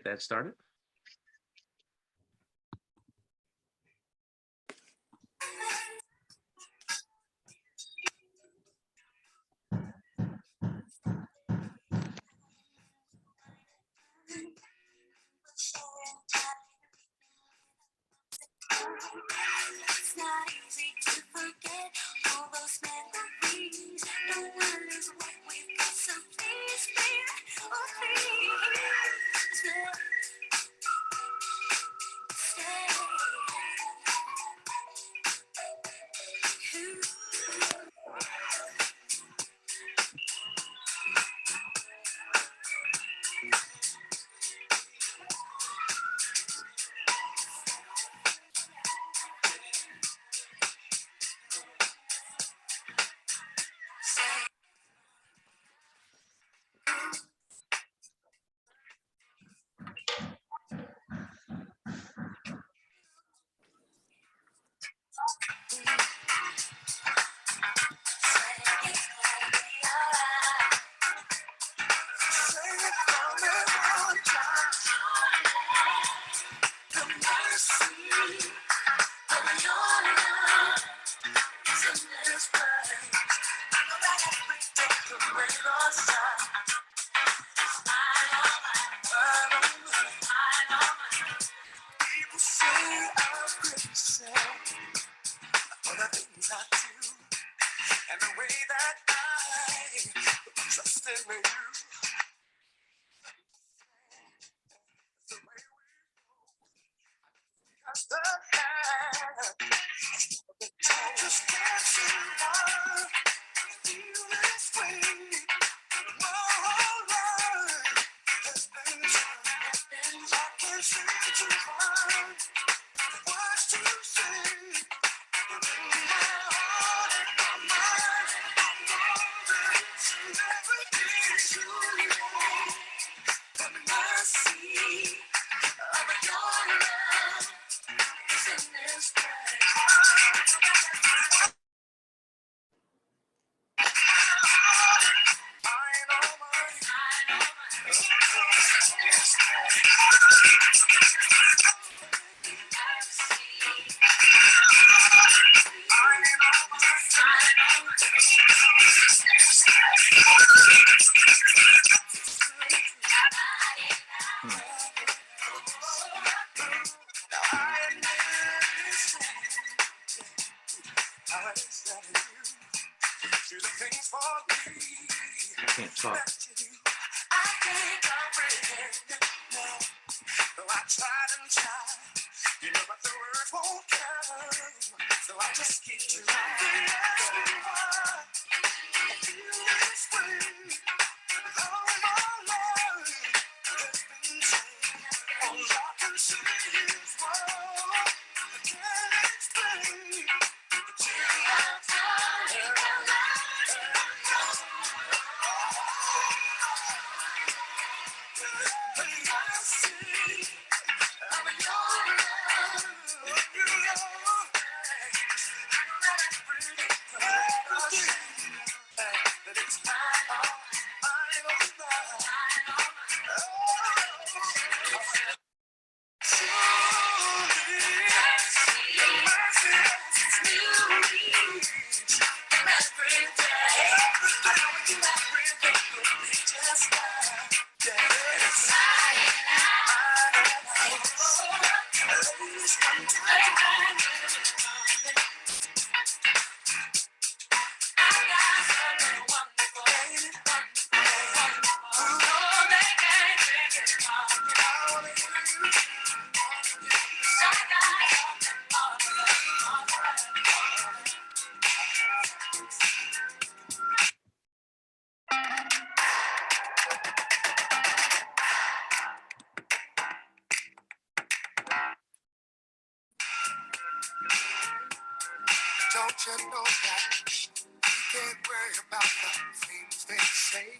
that started. It's not easy to forget all those memories. No one is what we've got, so please, please, oh please, and the way that I trust in you. The way we just I just can't see why I feel this way. No, Lord, has been changed. I can't seem to find words to say. In my heart and my mind, I know that it's everything to me. The mercy of your love is in this place. Can't talk. I can't comprehend it now. Though I tried and tried, you know that the words won't come. So I just keep trying. Ask me why I feel this way. All my life has been changed. All I can say is wrong. I can't explain. But you have done it. Don't you know that we can't worry about the things they say?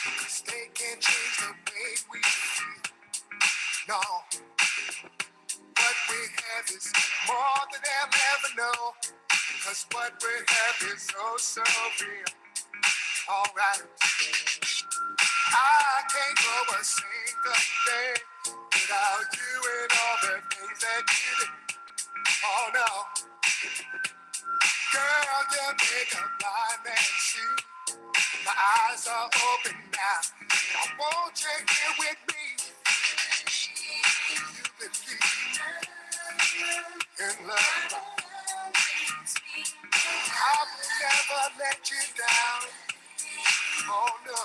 'Cause they can't change the way we feel. No, what we have is more than they'll ever know. 'Cause what we have is oh so real. Alright, I can't go a single day get it. Oh no, girl, you make a blind man see. My eyes are open now, and I want you here with me. You believe in love. I will never let you down. Oh no,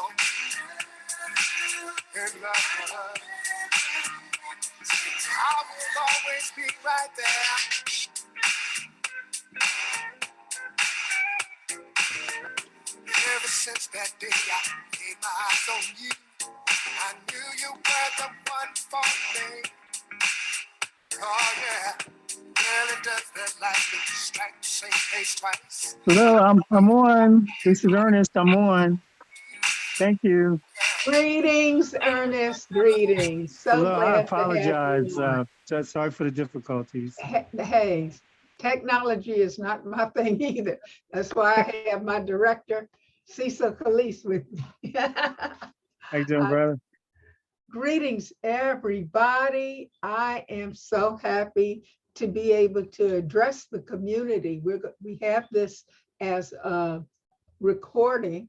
in love. I will always be right there. Ever since that day I laid my eyes on you, I knew you were the one for me. Oh yeah, well it does that like to strike the same place twice. Hello, I'm on. This is Ernest. I'm on. Thank you. Greetings, Ernest. Greetings. So Hello, I glad to have you apologize. on. Sorry for the difficulties. Hey, technology is not my thing either. That's why I have my director, Cecil Calise, with me. How you doing, brother? Greetings, everybody. I am so happy to be able to address the community. We have this as a recording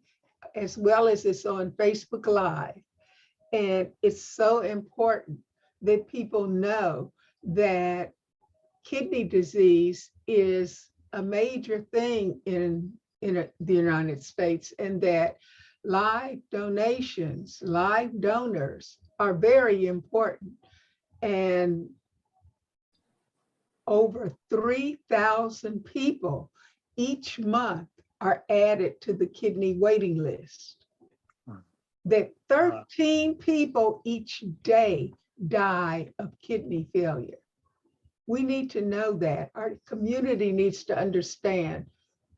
as well as it's on Facebook Live. And it's so important that people know that kidney disease is a major thing in the United States, and that live donations, live donors are very important. And over 3,000 people each month are added to the kidney waiting list. That 13 people each day die of kidney failure. We need to know that. Our community needs to understand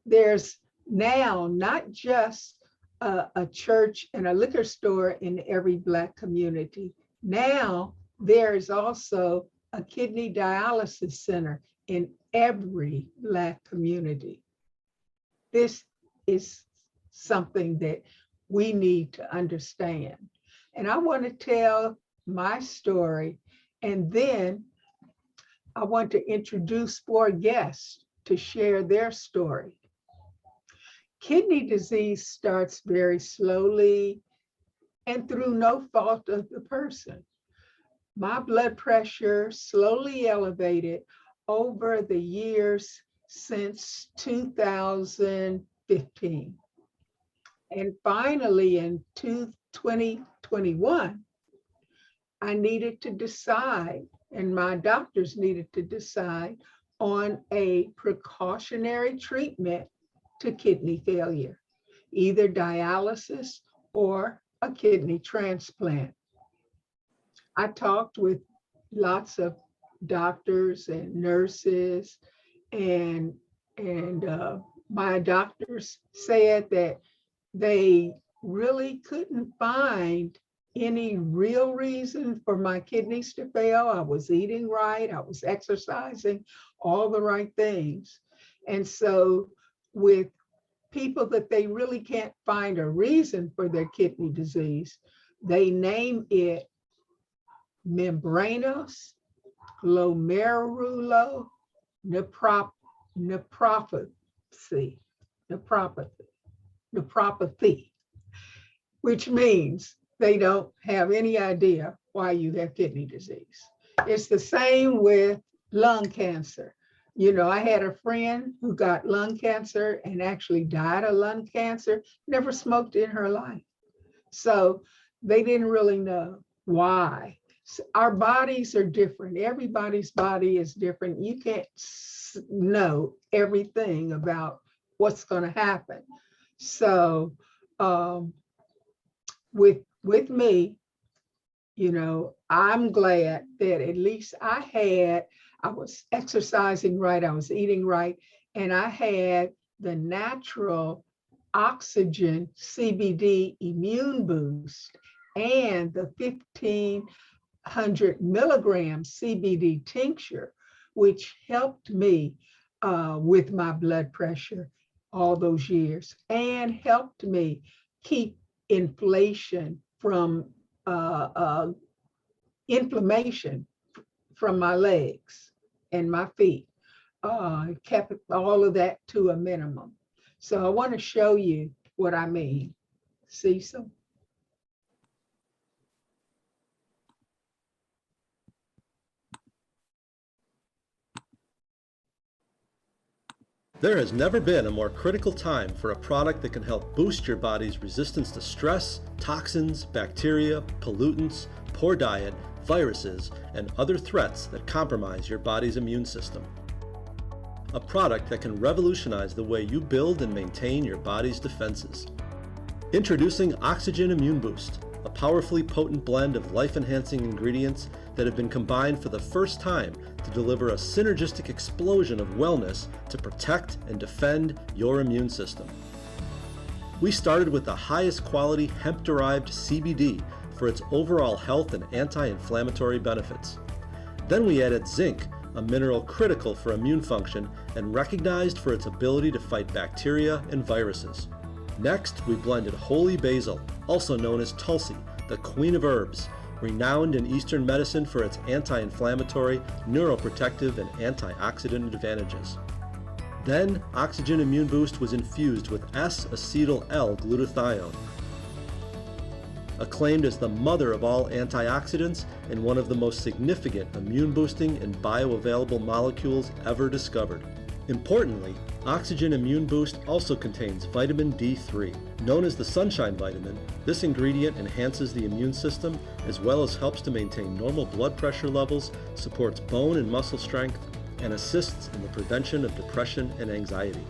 there's now not just a church and a liquor store in every Black community. Now there is also a kidney dialysis center in every Black community. This is something that we need to understand. And I want to tell my story, and then I want to introduce 4 guests to share their story. Kidney disease starts very slowly and through no fault of the person. My blood pressure slowly elevated over the years since 2015. And finally, in 2021, I needed to decide, and my doctors needed to decide on a precautionary treatment to kidney failure, either dialysis or a kidney transplant. I talked with lots of doctors and nurses, and my doctors said that they really couldn't find any real reason for my kidneys to fail. I was eating right, I was exercising, all the right things. And so with people that they really can't find a reason for their kidney disease, they name it membranous glomerular nephropathy, which means they don't have any idea why you have kidney disease. It's the same with lung cancer. You know, I had a friend who got lung cancer and actually died of lung cancer, never smoked in her life. So they didn't really know why. So our bodies are different. Everybody's body is different. You can't know everything about what's going to happen. So with me, you know, I'm glad that at least I was exercising right, I was eating right, and I had the natural oxygen CBD immune boost and the 1,500 milligram CBD tincture, which helped me with my blood pressure all those years and helped me keep inflation from inflammation from my legs. and my feet. Kept all of that to a minimum. So I want to show you what I mean. Cecil? There has never been a more critical time for a product that can help boost your body's resistance to stress, toxins, bacteria, pollutants, poor diet, viruses, and other threats that compromise your body's immune system. A product that can revolutionize the way you build and maintain your body's defenses. Introducing Oxygen Immune Boost, a powerfully potent blend of life-enhancing ingredients that have been combined for the first time to deliver a synergistic explosion of wellness to protect and defend your immune system. We started with the highest quality hemp-derived CBD for its overall health and anti-inflammatory benefits. Then we added zinc, a mineral critical for immune function and recognized for its ability to fight bacteria and viruses. Next, we blended holy basil, also known as Tulsi, the queen of herbs, renowned in Eastern medicine for its anti-inflammatory, neuroprotective, and antioxidant advantages. Then, Oxygen Immune Boost was infused with S-acetyl-L-glutathione, acclaimed as the mother of all antioxidants and one of the most significant immune-boosting and bioavailable molecules ever discovered. Importantly, Oxygen Immune Boost also contains vitamin D3. Known as the sunshine vitamin, this ingredient enhances the immune system as well as helps to maintain normal blood pressure levels, supports bone and muscle strength, and assists in the prevention of depression and anxiety.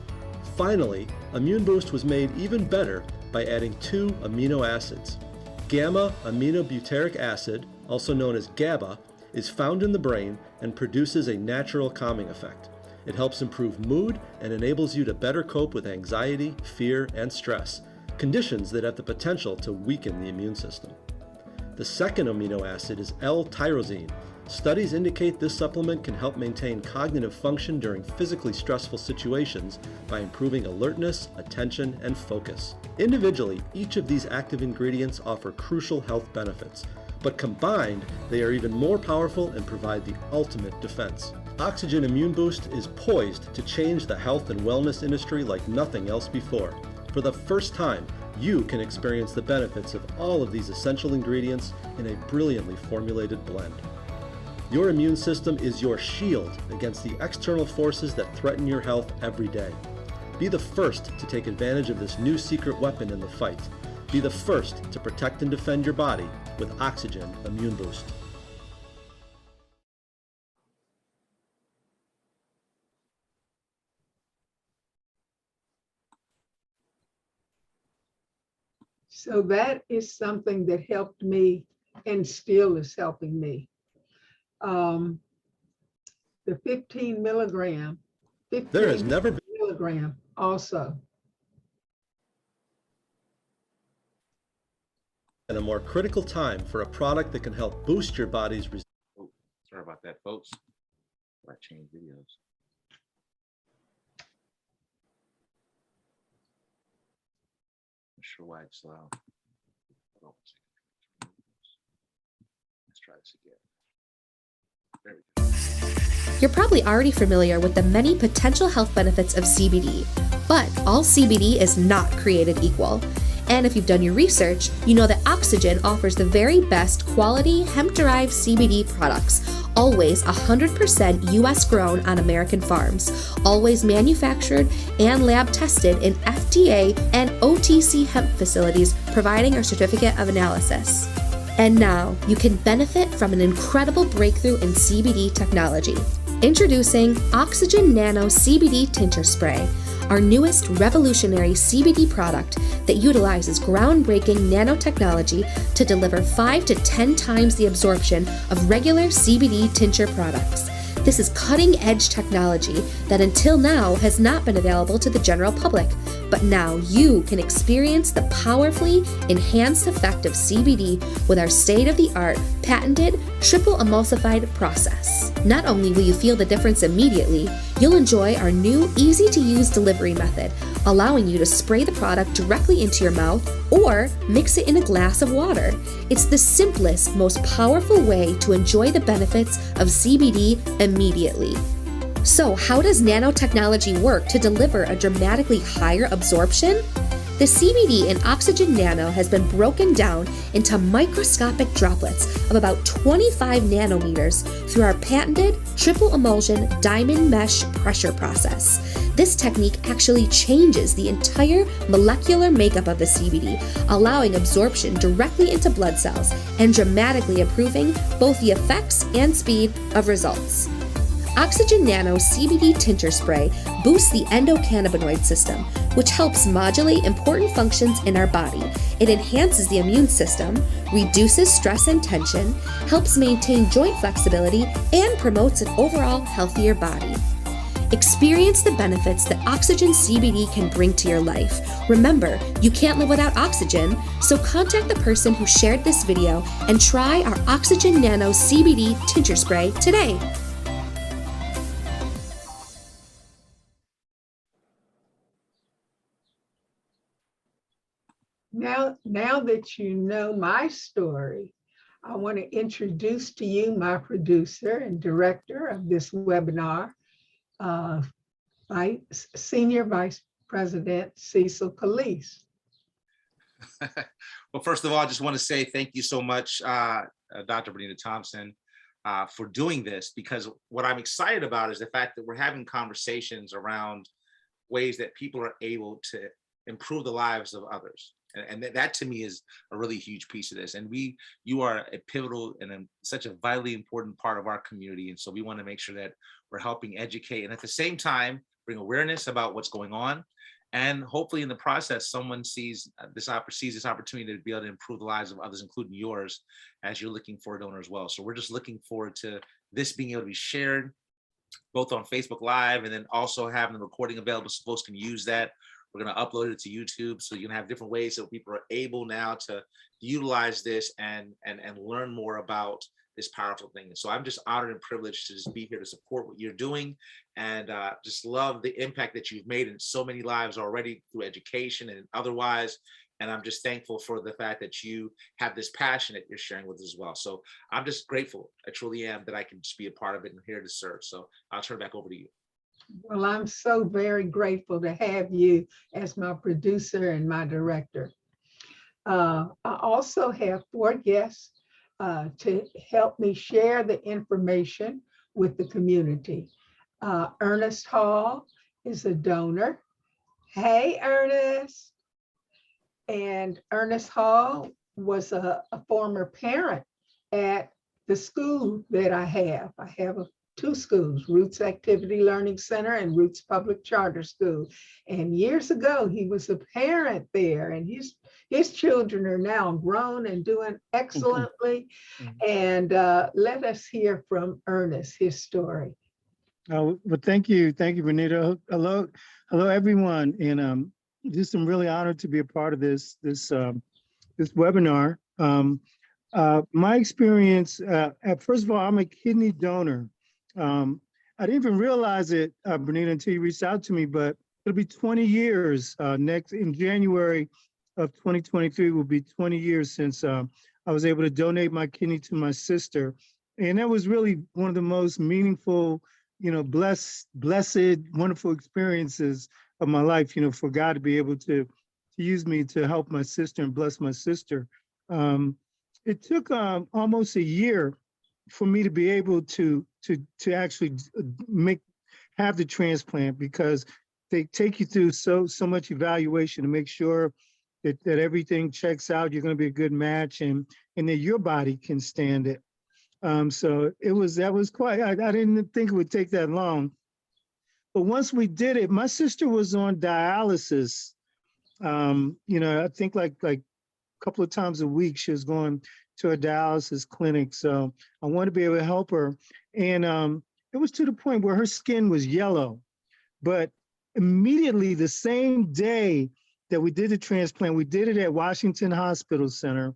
Finally, Immune Boost was made even better by adding 2 amino acids. Gamma-aminobutyric acid, also known as GABA, is found in the brain and produces a natural calming effect. It helps improve mood and enables you to better cope with anxiety, fear, and stress, conditions that have the potential to weaken the immune system. The second amino acid is L-tyrosine. Studies indicate this supplement can help maintain cognitive function during physically stressful situations by improving alertness, attention, and focus. Individually, each of these active ingredients offer crucial health benefits, but combined, they are even more powerful and provide the ultimate defense. Oxygen Immune Boost is poised to change the health and wellness industry like nothing else before. For the first time, you can experience the benefits of all of these essential ingredients in a brilliantly formulated blend. Your immune system is your shield against the external forces that threaten your health every day. Be the first to take advantage of this new secret weapon in the fight. Be the first to protect and defend your body with Oxygen Immune Boost. So that is something that helped me and still is helping me. The 15 milligram, There has never been milligram also. a more critical time for a product that can help boost your body's resistance. Oh, sorry about that, folks. I changed videos. Not sure why it's loud. Hold on a second. Let's try this again. There we go. You're probably already familiar with the many potential health benefits of CBD, but all CBD is not created equal. And if you've done your research, you know that Oxygen offers the very best quality hemp-derived CBD products, always 100% US grown on American farms, always manufactured and lab tested in FDA and OTC hemp facilities, providing our certificate of analysis. And now you can benefit from an incredible breakthrough in CBD technology. Introducing Oxygen Nano CBD Tincture Spray, our newest revolutionary CBD product that utilizes groundbreaking nanotechnology to deliver 5 to 10 times the absorption of regular CBD tincture products. This is cutting-edge technology that until now has not been available to the general public, but now you can experience the powerfully enhanced effect of CBD with our state-of-the-art, patented, triple emulsified process. Not only will you feel the difference immediately, you'll enjoy our new easy-to-use delivery method, allowing you to spray the product directly into your mouth or mix it in a glass of water. It's the simplest, most powerful way to enjoy the benefits of CBD immediately. So, how does nanotechnology work to deliver a dramatically higher absorption? The CBD in Oxygen Nano has been broken down into microscopic droplets of about 25 nanometers through our patented triple emulsion diamond mesh pressure process. This technique actually changes the entire molecular makeup of the CBD, allowing absorption directly into blood cells and dramatically improving both the effects and speed of results. Oxygen Nano CBD tincture spray boosts the endocannabinoid system, which helps modulate important functions in our body. It enhances the immune system, reduces stress and tension, helps maintain joint flexibility, and promotes an overall healthier body. Experience the benefits that Oxygen CBD can bring to your life. Remember, you can't live without oxygen, so contact the person who shared this video and try our Oxygen Nano CBD tincture spray today. Now that you know my story, I want to introduce to you my producer and director of this webinar, Senior Vice President Cecil Calise. Well, first of all, I just want to say thank you so much, Dr. Benita Thompson, for doing this, because what I'm excited about is the fact that we're having conversations around ways that people are able to improve the lives of others. And that to me is a really huge piece of this. And you are a pivotal and such a vitally important part of our community. And so we want to make sure that we're helping educate and at the same time bring awareness about what's going on. And hopefully in the process, someone sees this opportunity to be able to improve the lives of others, including yours, as you're looking for a donor as well. So we're just looking forward to this being able to be shared both on Facebook Live and then also having the recording available so folks can use that. We're going to upload it to YouTube, so you can have different ways that people are able now to utilize this and learn more about this powerful thing. And so I'm just honored and privileged to just be here to support what you're doing, and just love the impact that you've made in so many lives already through education and otherwise. And I'm just thankful for the fact that you have this passion that you're sharing with us as well. So I'm just grateful. I truly am that I can just be a part of it and here to serve. So I'll turn it back over to you. Well, I'm so very grateful to have you as my producer and my director. I also have 4 guests to help me share the information with the community. Ernest Hall is a donor. Hey, Ernest. And Ernest Hall was a former parent at the school that I have. I have 2 schools, Roots Activity Learning Center and Roots Public Charter School. And years ago, he was a parent there, and his children are now grown and doing excellently. And let us hear from Ernest, his story. Well, thank you, Benita. Hello, everyone, and just I'm really honored to be a part of this webinar. My experience, first of all, I'm a kidney donor. I didn't even realize it, Benita, until you reached out to me, but it'll be 20 years next in January of 2023 will be 20 years since I was able to donate my kidney to my sister. And that was really one of the most meaningful, blessed, wonderful experiences of my life, for God to be able to use me to help my sister and bless my sister. It took almost a year for me to be able to actually have the transplant, because they take you through so much evaluation to make sure that everything checks out, you're going to be a good match, and that your body can stand it. So that was quite, I didn't think it would take that long. But once we did it, my sister was on dialysis. I think like a couple of times a week, she was going to a dialysis clinic. So I wanted to be able to help her. And it was to the point where her skin was yellow. But immediately the same day that we did the transplant, we did it at Washington Hospital Center.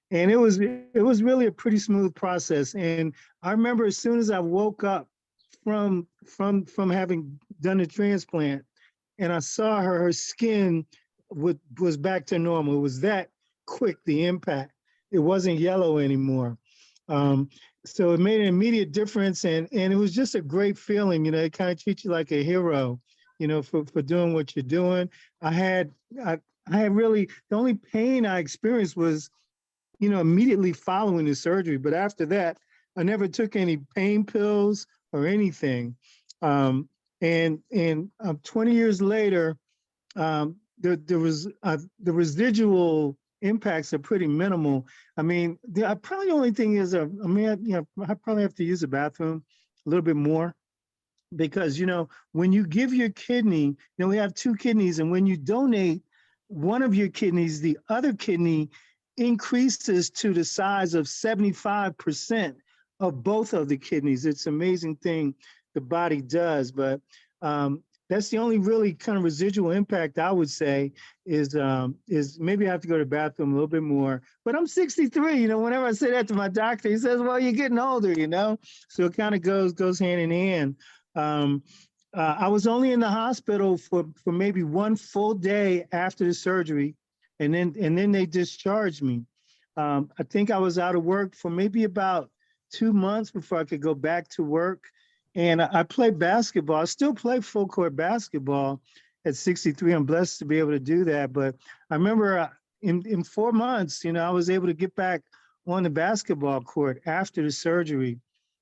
And it was really a pretty smooth process. And I remember as soon as I woke up from having done the transplant, and I saw her skin was back to normal. It was that quick, the impact. It wasn't yellow anymore. so it made an immediate difference, and it was just a great feeling. It kind of treats you like a hero, for doing what you're doing. I had I, I had really, the only pain I experienced was, immediately following the surgery. But after that, I never took any pain pills or anything. And 20 years later, there was the residual impacts are pretty minimal. I mean, probably the only thing is, I probably have to use the bathroom a little bit more because, when you give your kidney, we have two kidneys, and when you donate one of your kidneys, the other kidney increases to the size of 75% of both of the kidneys. It's an amazing thing the body does, but that's the only really kind of residual impact I would say is maybe I have to go to the bathroom a little bit more. But I'm 63. Whenever I say that to my doctor, he says, "Well, you're getting older," So it kind of goes hand in hand. I was only in the hospital for maybe one full day after the surgery, and then they discharged me. I think I was out of work for maybe about 2 months before I could go back to work. And I played basketball. I still play full court basketball at 63. I'm blessed to be able to do that. But I remember in 4 months, I was able to get back on the basketball court after the surgery.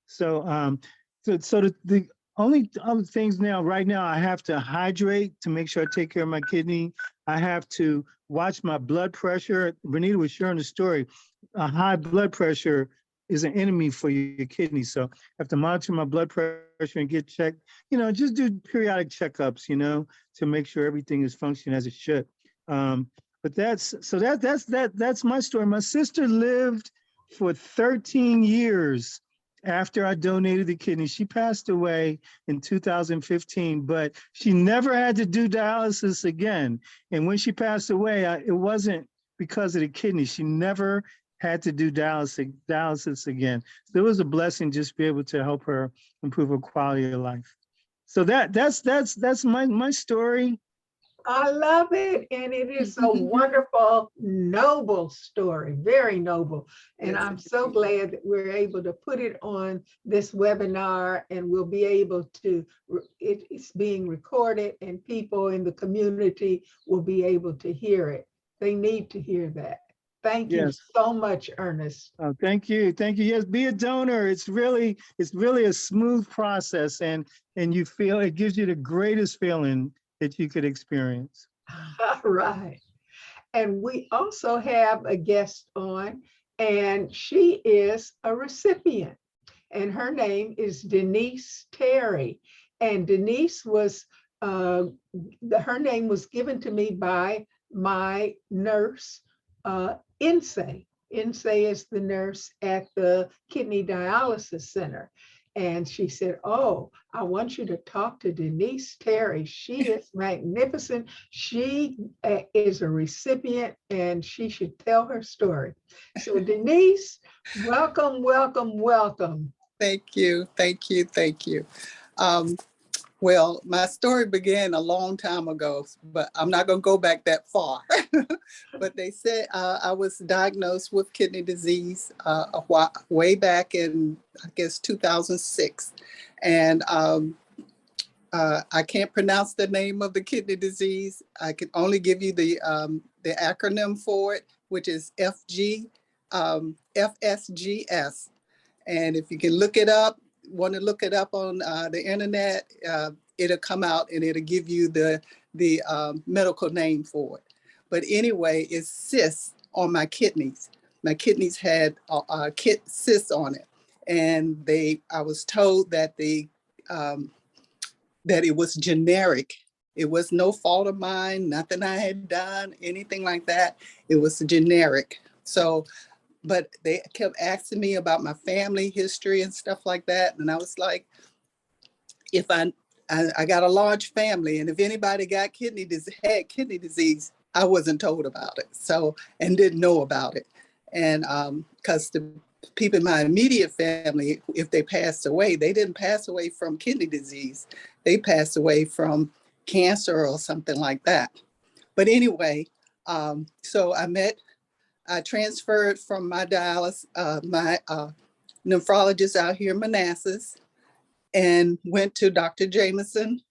So the only other things right now, I have to hydrate to make sure I take care of my kidney. I have to watch my blood pressure. Renita was sharing the story. A high blood pressure is an enemy for your kidney. So I have to monitor my blood pressure and get checked, just do periodic checkups, to make sure everything is functioning as it should. But that's my story. My sister lived for 13 years after I donated the kidney. She passed away in 2015, but she never had to do dialysis again. And when she passed away, it wasn't because of the kidney. She never had to do dialysis again. So it was a blessing just to be able to help her improve her quality of life. So that's my story. I love it. And it is a wonderful, noble story, very noble. And Yes, I'm so glad that we're able to put it on this webinar, and we'll be able to, it's being recorded and people in the community will be able to hear it. They need to hear that. Thank you Yes. so much, Ernest. Oh, thank you. Thank you. Yes, be a donor. It's really a smooth process, and you feel it gives you the greatest feeling that you could experience. All right. And we also have a guest on, and she is a recipient, and her name is Denise Terry. And Denise was, her name was given to me by my nurse, Insay. Insay is the nurse at the kidney dialysis center. And she said, "Oh, I want you to talk to Denise Terry. She is magnificent. She is a recipient and she should tell her story." So Denise, welcome, welcome, welcome. thank you, thank you, thank you. Well, my story began a long time ago, but I'm not going to go back that far. But they said I was diagnosed with kidney disease way back in, I guess, 2006. And I can't pronounce the name of the kidney disease. I can only give you the acronym for it, which is FSGS. And if you can look it up, want to look it up on the internet, it'll come out and it'll give you the medical name for it. But anyway, it's cysts on my kidneys. My kidneys had cysts on it, and I was told that that it was generic. It was no fault of mine, nothing I had done, anything like that. It was generic. So, but they kept asking me about my family history and stuff like that. And I was like, if I got a large family, and if anybody got had kidney disease, I wasn't told about it. So, and didn't know about it. And because the people in my immediate family, if they passed away, they didn't pass away from kidney disease. They passed away from cancer or something like that. But anyway, so I transferred from my dialysis, nephrologist out here in Manassas and went to Dr. Jameson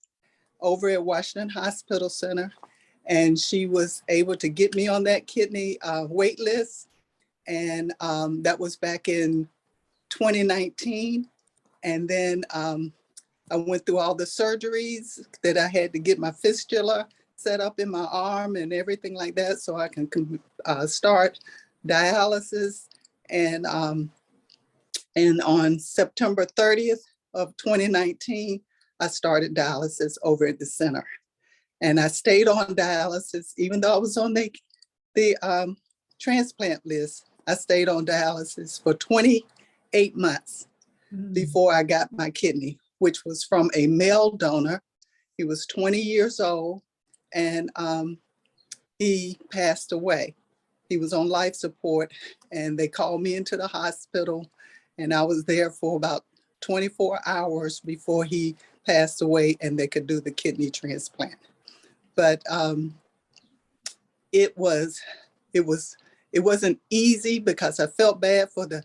over at Washington Hospital Center. And she was able to get me on that kidney wait list. And that was back in 2019. And then I went through all the surgeries that I had to get my fistula set up in my arm and everything like that so I can start dialysis. And on September 30th of 2019, I started dialysis over at the center. And I stayed on dialysis, even though I was on the transplant list. I stayed on dialysis for 28 months before I got my kidney, which was from a male donor. He was 20 years old, and he passed away. He was on life support, and they called me into the hospital, and I was there for about 24 hours before he passed away, and they could do the kidney transplant. But it wasn't easy because I felt bad for the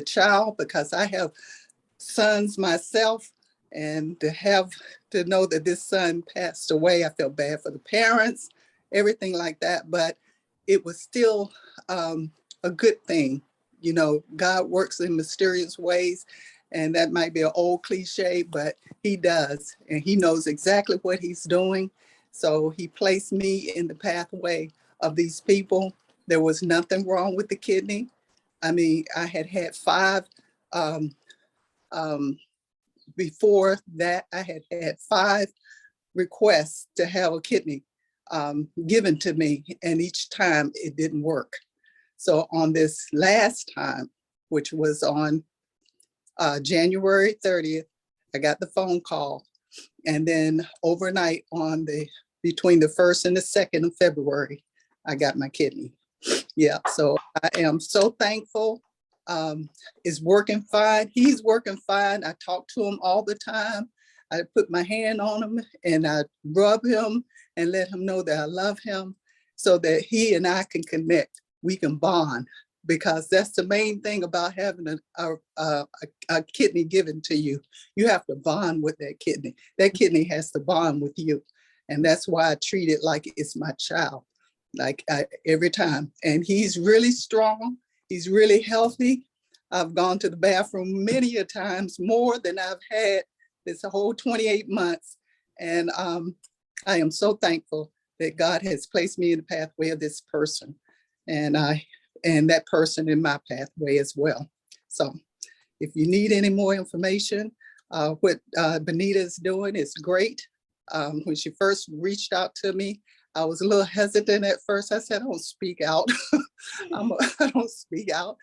child, because I have sons myself, and to know that this son passed away, I felt bad for the parents, everything like that. But it was still a good thing. You know, God works in mysterious ways, and that might be an old cliche, but he does, and he knows exactly what he's doing. So he placed me in the pathway of these people. There was nothing wrong with the kidney. I mean, I had 5 before that. I had 5 requests to have a kidney given to me, and each time it didn't work. So on this last time, which was on January 30th, I got the phone call, and then overnight between the 1st and the 2nd of February, I got my kidney. Yeah, so I am so thankful. It's working fine. He's working fine. I talk to him all the time. I put my hand on him and I rub him and let him know that I love him so that he and I can connect. We can bond, because that's the main thing about having a kidney given to you. You have to bond with that kidney. That kidney has to bond with you. And that's why I treat it like it's my child, every time. And he's really strong. He's really healthy. I've gone to the bathroom many a times, more than I've had this whole 28 months. And I am so thankful that God has placed me in the pathway of this person. And that person in my pathway as well. So if you need any more information, what Benita is doing is great. When she first reached out to me, I was a little hesitant at first. I said, I don't speak out. I don't speak out.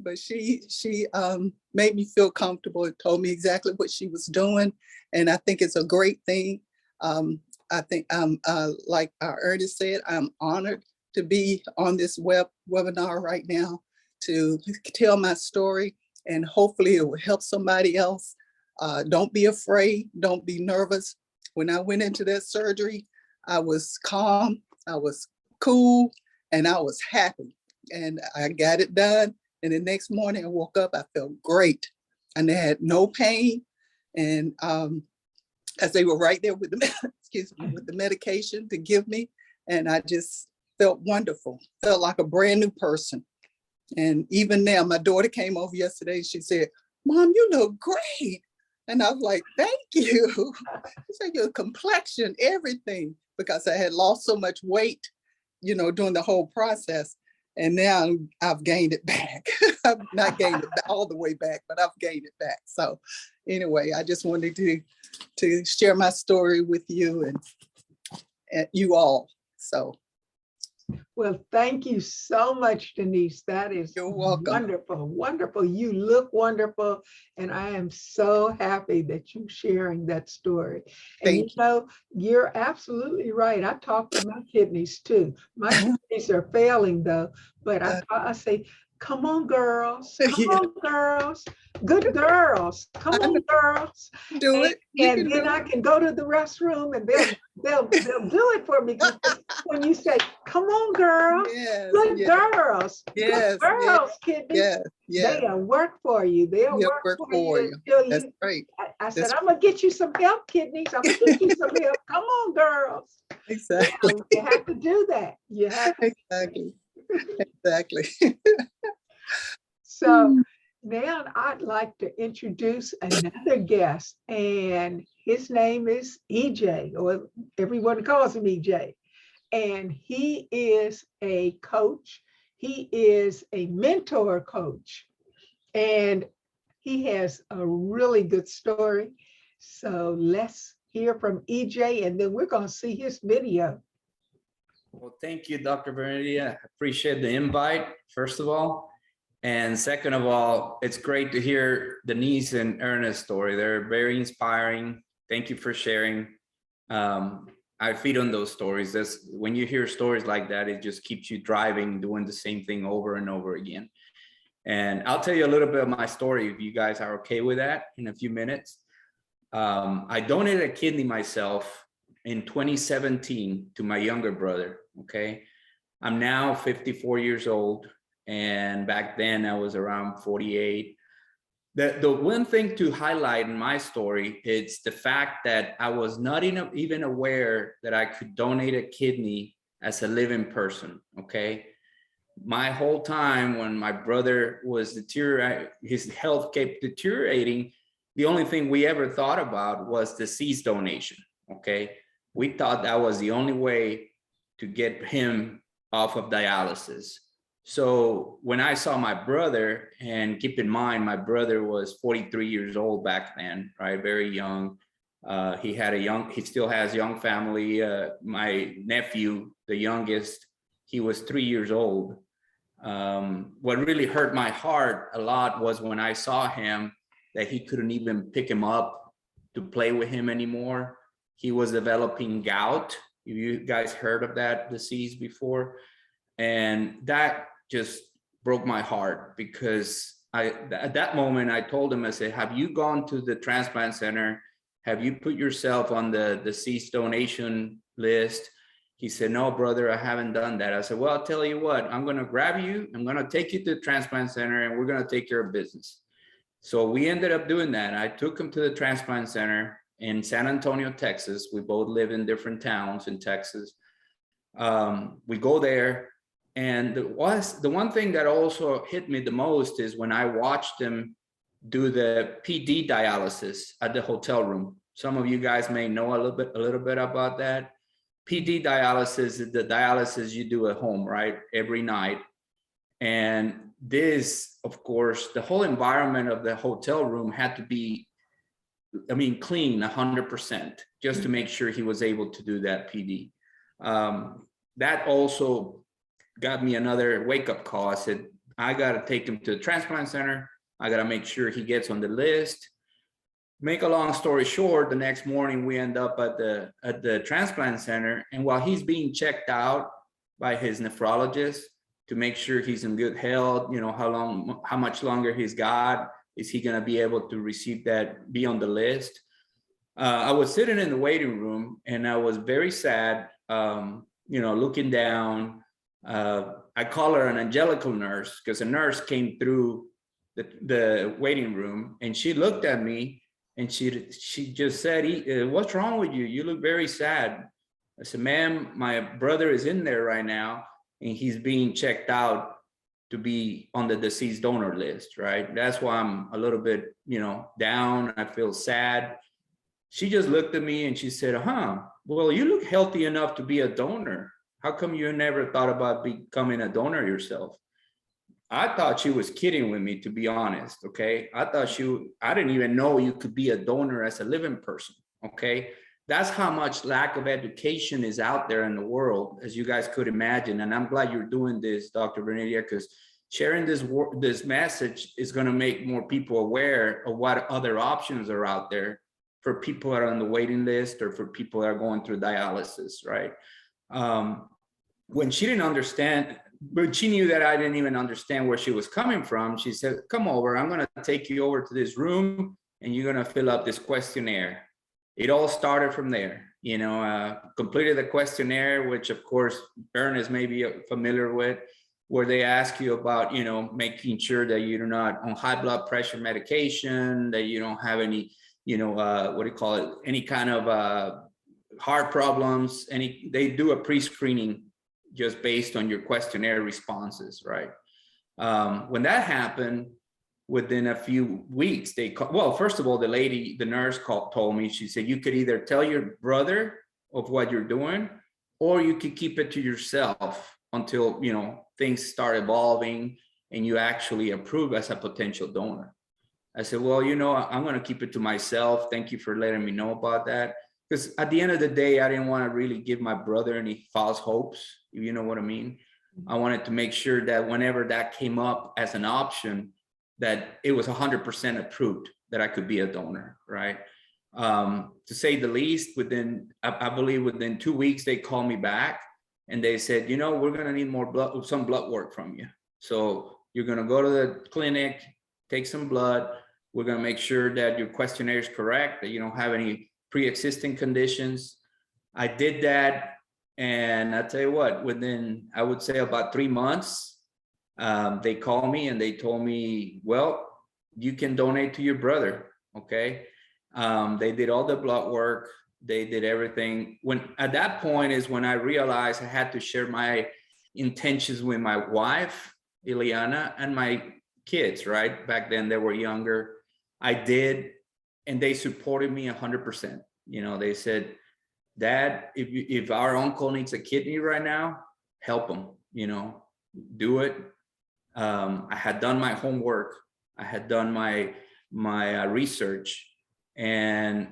But she made me feel comfortable and told me exactly what she was doing. And I think it's a great thing. I think, like Ernest said, I'm honored to be on this webinar right now to tell my story, and hopefully it will help somebody else. Don't be afraid. Don't be nervous. When I went into that surgery, I was calm, I was cool, and I was happy. And I got it done. And the next morning I woke up, I felt great. And I had no pain. And as they were right there with the medication to give me. And I just felt wonderful, felt like a brand new person. And even now, my daughter came over yesterday, she said, Mom, you look great. And I was like, thank you. She said, your complexion, everything, because I had lost so much weight, during the whole process. And now I've gained it back. I've not gained it all the way back, but I've gained it back. So anyway, I just wanted to share my story with you and you all. So. Well, thank you so much, Denise. That is You're welcome. Wonderful, wonderful. You look wonderful. And I am so happy that you're sharing that story. And you're absolutely right. I talk to my kidneys too. My kidneys are failing though, but I say, come on, girls, come Yeah. on, girls, good girls, come I on, girls. do And, it. You and can then do I it. can go to the restroom and they'll do it for me. 'Cause when you say, come on, girls, Yes, good yes, girls, yes, good girls, kidney, yes, yes. they'll work for you. They'll He'll work work for for you you. until That's you. right. I said, That's I'm gonna get you some help, kidneys. I'm gonna get you some help. Come on, girls. exactly, You have to do that. You have to. exactly, exactly. So now I'd like to introduce another guest, and his name is EJ, or everyone calls him EJ. And he is a coach. He is a mentor coach, and he has a really good story. So let's hear from EJ, and then we're going to see his video. Well, thank you, Dr. Bernadette. I appreciate the invite, first of all. And second of all, it's great to hear Denise and Ernest's story. They're very inspiring. Thank you for sharing. I feed on those stories. When you hear stories like that, it just keeps you driving, doing the same thing over and over again. And I'll tell you a little bit of my story, if you guys are okay with that, in a few minutes. I donated a kidney myself in 2017 to my younger brother, okay? I'm now 54 years old, and back then I was around 48. The one thing to highlight in my story is the fact that I was not even aware that I could donate a kidney as a living person, okay? My whole time when my brother was deteriorating, his health kept deteriorating, the only thing we ever thought about was deceased donation, okay? We thought that was the only way to get him off of dialysis. So when I saw my brother, and keep in mind, my brother was 43 years old back then, right? Very young. He still has young family. My nephew, the youngest, he was 3 years old. What really hurt my heart a lot was when I saw him, that he couldn't even pick him up to play with him anymore. He was developing gout. You guys heard of that disease before? And that just broke my heart, because at that moment I told him, I said, have you gone to the transplant center? Have you put yourself on the deceased donation list? He said, no, brother, I haven't done that. I said, well, I'll tell you what, I'm going to grab you. I'm going to take you to the transplant center, and we're going to take care of business. So we ended up doing that. I took him to the transplant center in San Antonio, Texas. We both live in different towns in Texas. We go there, and the one thing that also hit me the most is when I watched him do the PD dialysis at the hotel room. Some of you guys may know a little bit about that. PD dialysis is the dialysis you do at home, right? Every night. And this, of course, the whole environment of the hotel room had to be, clean 100%, just to make sure he was able to do that PD. That also got me another wake-up call. I said, I got to take him to the transplant center. I got to make sure he gets on the list. Make a long story short, the next morning we end up at the transplant center, and while he's being checked out by his nephrologist to make sure he's in good health, how much longer he's got, is he going to be able to receive that, be on the list? I was sitting in the waiting room, and I was very sad, looking down. I call her an angelical nurse, because a nurse came through the waiting room, and she looked at me, and she just said, what's wrong with you? You look very sad. I said, ma'am, my brother is in there right now, and he's being checked out to be on the deceased donor list, right? That's why I'm a little bit, down. I feel sad. She just looked at me and she said, well, you look healthy enough to be a donor. How come you never thought about becoming a donor yourself? I thought she was kidding with me, to be honest, okay? I didn't even know you could be a donor as a living person, okay? That's how much lack of education is out there in the world, as you guys could imagine. And I'm glad you're doing this, Dr. Bernadette, because sharing this message is going to make more people aware of what other options are out there for people that are on the waiting list, or for people that are going through dialysis, right? When she didn't understand but she knew that I didn't even understand where she was coming from. She said, come over, I'm gonna take you over to this room and you're gonna fill out this questionnaire. It all started from there, completed the questionnaire, which of course Ernest may be familiar with, where they ask you about, making sure that you're not on high blood pressure medication, that you don't have any, any kind of heart problems. They do a pre-screening just based on your questionnaire responses, right? When that happened, within a few weeks, first of all, the nurse told me, she said, you could either tell your brother of what you're doing, or you could keep it to yourself until, things start evolving and you actually approve as a potential donor. I said, well, I'm going to keep it to myself. Thank you for letting me know about that. Because at the end of the day, I didn't want to really give my brother any false hopes. You know what I mean? I wanted to make sure that whenever that came up as an option, that it was 100% approved that I could be a donor, right? To say the least, I believe within 2 weeks, they called me back and they said, we're going to need some blood work from you. So you're going to go to the clinic, take some blood. We're going to make sure that your questionnaire is correct, that you don't have any pre-existing conditions. I did that. And I tell you what, within, I would say about 3 months, they called me and they told me, well, you can donate to your brother. Okay. They did all the blood work. They did everything. At that point is when I realized I had to share my intentions with my wife, Ileana, and my kids, right? Back then they were younger. I did, and they supported me 100%. They said, Dad, if our uncle needs a kidney right now, help him, do it. I had done my homework. I had done my research, and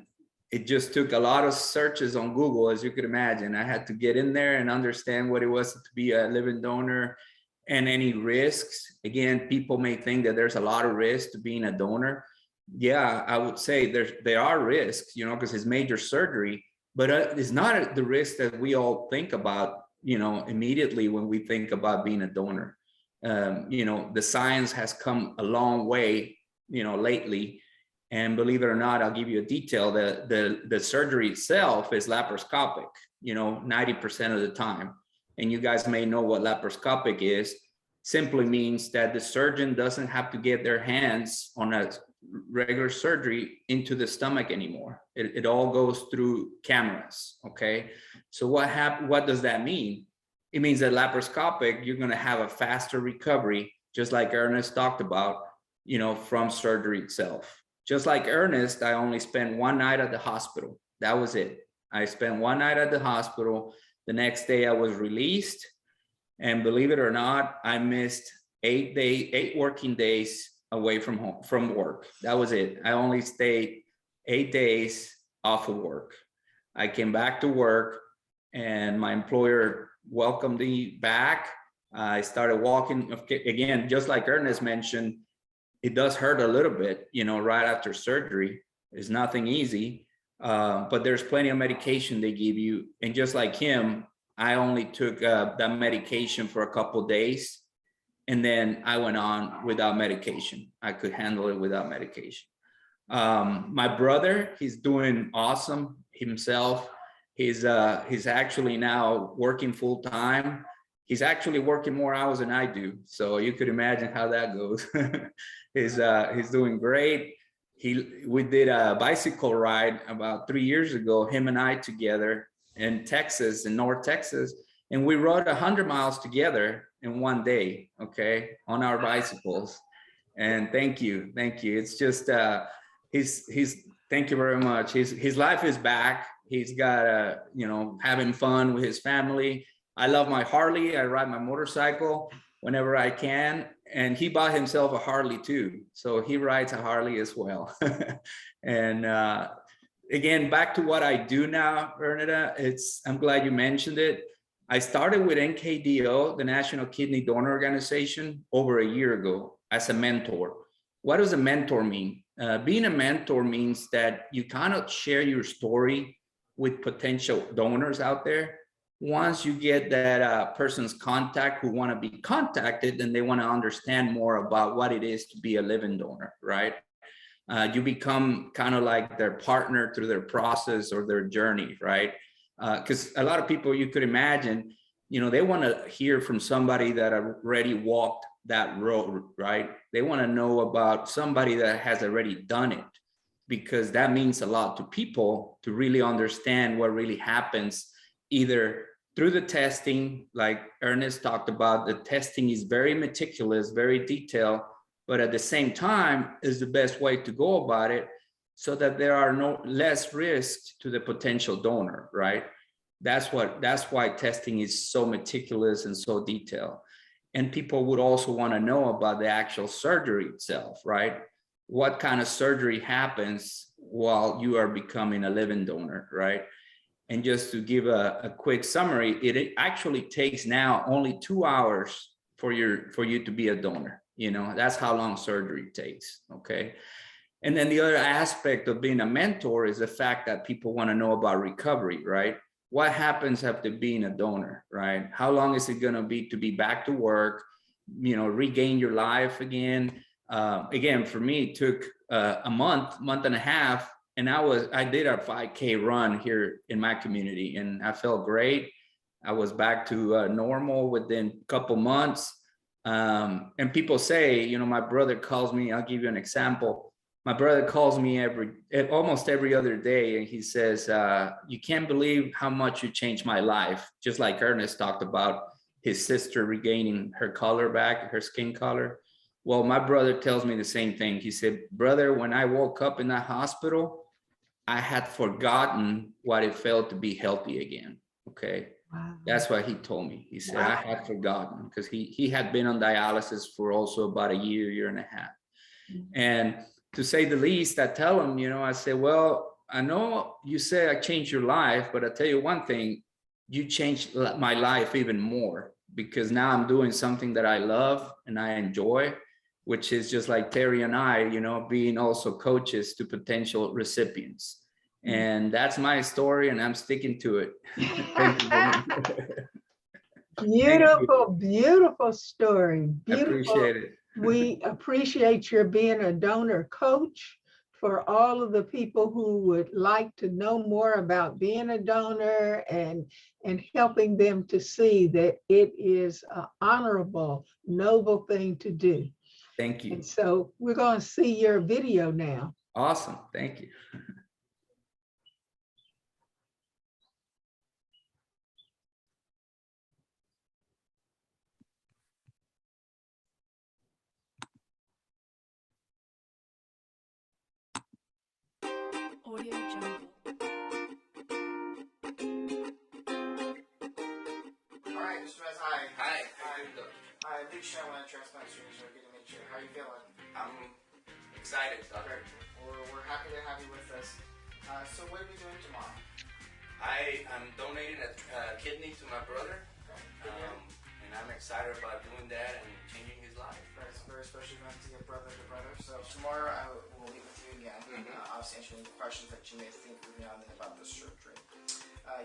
it just took a lot of searches on Google, as you could imagine. I had to get in there and understand what it was to be a living donor and any risks. Again, people may think that there's a lot of risk to being a donor. Yeah, I would say there are risks, because it's major surgery, but it's not the risk that we all think about, immediately when we think about being a donor. The science has come a long way, lately. And believe it or not, I'll give you a detail. The surgery itself is laparoscopic, 90% of the time. And you guys may know what laparoscopic is. Simply means that the surgeon doesn't have to get their hands on a regular surgery into the stomach anymore. It all goes through cameras, okay? So what does that mean? It means that laparoscopic, you're gonna have a faster recovery, just like Ernest talked about, from surgery itself. Just like Ernest, I only spent one night at the hospital. That was it. I spent one night at the hospital. The next day I was released. And believe it or not, I missed 8 working days away from work. That was it. I only stayed 8 days off of work. I came back to work and my employer welcomed me back. I started walking again, just like Ernest mentioned. It does hurt a little bit, right after surgery. It's nothing easy, but there's plenty of medication they give you. And just like him, I only took that medication for a couple of days, and then I went on without medication. I could handle it without medication. My brother, he's doing awesome himself. He's actually now working full time. He's actually working more hours than I do. So you could imagine how that goes. He's doing great. We did a bicycle ride about 3 years ago, him and I together in Texas, in North Texas. And we rode 100 miles together in one day, okay, on our bicycles. And thank you. It's just, thank you very much. His life is back. He's got, having fun with his family. I love my Harley. I ride my motorcycle whenever I can. And he bought himself a Harley too. So he rides a Harley as well. And again, back to what I do now, Bernadette, I'm glad you mentioned it. I started with NKDO, the National Kidney Donor Organization, over a year ago as a mentor. What does a mentor mean? Being a mentor means that you kind of share your story with potential donors out there. once you get that person's contact who want to be contacted, then they want to understand more about what it is to be a living donor, right? You become kind of like their partner through their process or their journey, right? Because a lot of people, you could imagine, they want to hear from somebody that already walked that road, right? They want to know about somebody that has already done it, because that means a lot to people to really understand what really happens, either through the testing, like Ernest talked about. The testing is very meticulous, very detailed, but at the same time is the best way to go about it, so that there are no less risks to the potential donor, right? That's why testing is so meticulous and so detailed. And people would also want to know about the actual surgery itself, right? What kind of surgery happens while you are becoming a living donor, right? And just to give a quick summary, it actually takes now only 2 hours for you to be a donor. That's how long surgery takes, okay? And then the other aspect of being a mentor is the fact that people want to know about recovery, right? What happens after being a donor, right? How long is it going to be back to work, regain your life again? Again, for me, it took a month and a half, and I did a 5K run here in my community, and I felt great. I was back to normal within a couple months. And people say, my brother calls me. I'll give you an example. My brother calls me almost every other day, and he says, you can't believe how much you changed my life. Just like Ernest talked about his sister regaining her color back, her skin color. Well, my brother tells me the same thing. He said, brother, when I woke up in that hospital, I had forgotten what it felt to be healthy again. Okay. Wow. That's what he told me. He said, Wow. I had forgotten, because he had been on dialysis for also about a year and a half. And to say the least, I tell him, I say, well, I know you say I changed your life, but I tell you one thing, you changed my life even more, because now I'm doing something that I love and I enjoy, which is just like Terry and I, being also coaches to potential recipients. And that's my story, and I'm sticking to it. Thank you. Beautiful, beautiful story. Beautiful. I appreciate it. We appreciate your being a donor coach. For all of the people who would like to know more about being a donor and helping them to see that it is an honorable, noble thing to do. Thank you. And so we're going to see your video now. Awesome. Thank you. Audio Jungle. Alright, Mr. Rez, hi. Hi. I reached out when I transplant students, so I get to make sure. How are you feeling? I'm excited, Doctor. We're happy to have you with us. So what are we doing tomorrow? I am donating a kidney to my brother, and I'm excited about doing that and changing his life. It's a very special event to get brother to brother. So tomorrow I will meet with you again. Obviously answer any questions that you may think of now and then about the surgery.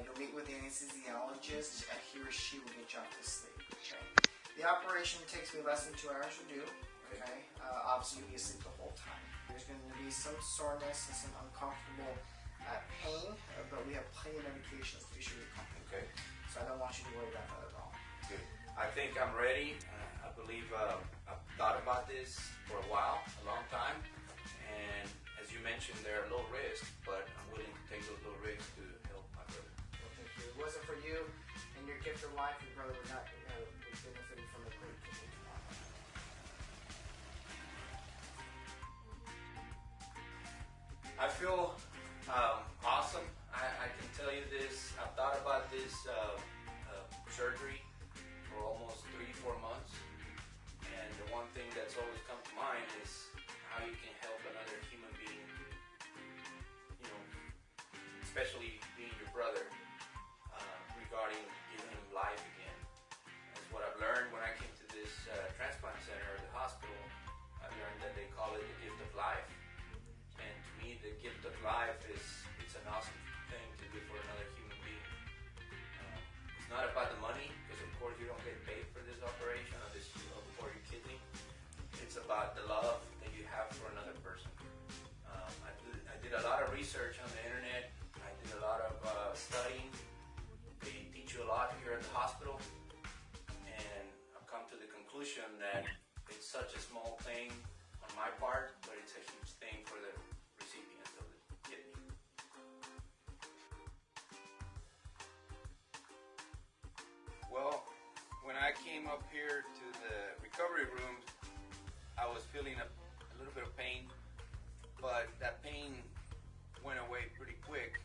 You'll meet with the anesthesiologist. He or she will get you off to sleep. Okay. The operation takes me less than 2 hours to do. Okay. Obviously you'll be asleep the whole time. There's going to be some soreness and some uncomfortable pain, but we have plenty of medications to be sure you're comfortable. Okay. So I don't want you to worry about that at all. Good. I think I'm ready. I believe I've thought about this for a while, a long time. And as you mentioned, they're low risk, but I'm willing to take those low risks to help my brother. Well, thank you. If it wasn't for you and your gift of life, your brother would not be benefiting from a great kidney tomorrow. I feel awesome. I can tell you this. I've thought about this surgery for almost 3-4 months. And the one thing that's always come to mind is how you can help another human being, especially being your brother, regarding giving him life again. That's what I've learned when I came to this transplant center or the hospital. I learned that they call it the gift of life. And to me, the gift of life it's an awesome thing to do for another human being. not about the money, because of course you don't get paid for this operation or this for your kidney. It's about the love that you have for another person. I did a lot of research on the internet. I did a lot of studying. They teach you a lot here at the hospital, and I've come to the conclusion that it's such a small thing on my part, but it's a huge thing for the recipient of the kidney. Well, when I came up here to the recovery room, I was feeling a little bit of pain, but that pain went away pretty quick.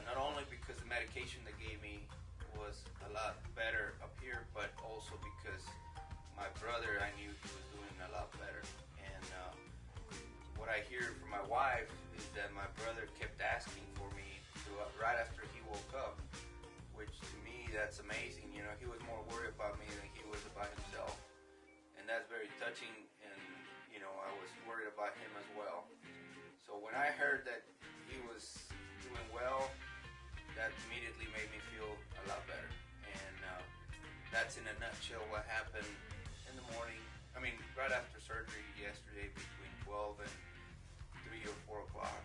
Not only because the medication they gave me was a lot better up here, but also because my brother, I knew he was doing a lot better. And what I hear from my wife is that my brother kept asking for me right after he woke up, which to me, that's amazing. You know, he was more worried about me than he was about himself. And that's very touching, and, you know, I was worried about him as well. So when I heard that he was doing well, that immediately made me feel a lot better. And that's in a nutshell what happened in the morning. I mean, right after surgery yesterday between 12 and 3 or 4 o'clock.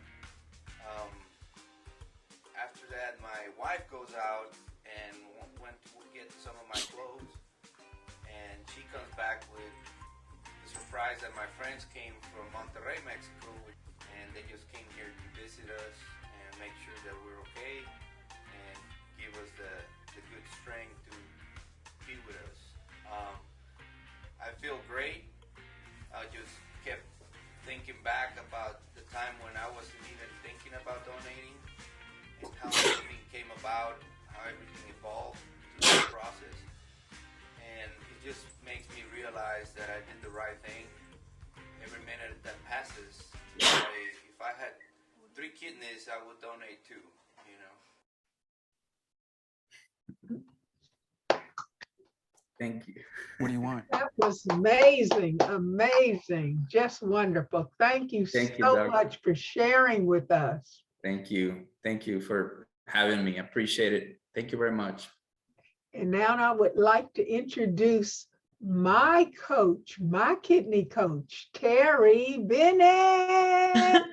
After that, my wife goes out and went to get some of my clothes, and she comes back with the surprise that my friends came from Monterrey, Mexico, and they just came here to visit us and make sure that we're okay and give us the good strength to be with us. I feel great. I just kept thinking back about the time when I wasn't even thinking about donating, and how everything came about, how everything evolved through the process. And it just makes me realize that I did the right thing. Every minute that passes, if I had 3 kidneys, I would donate 2, you know. Thank you. What do you want? That was amazing, amazing, just wonderful. Thank you Thank you, so Doc. much for sharing with us. Thank you. Thank you for having me. I appreciate it. Thank you very much. And now I would like to introduce my coach, my kidney coach, Terry Bennett.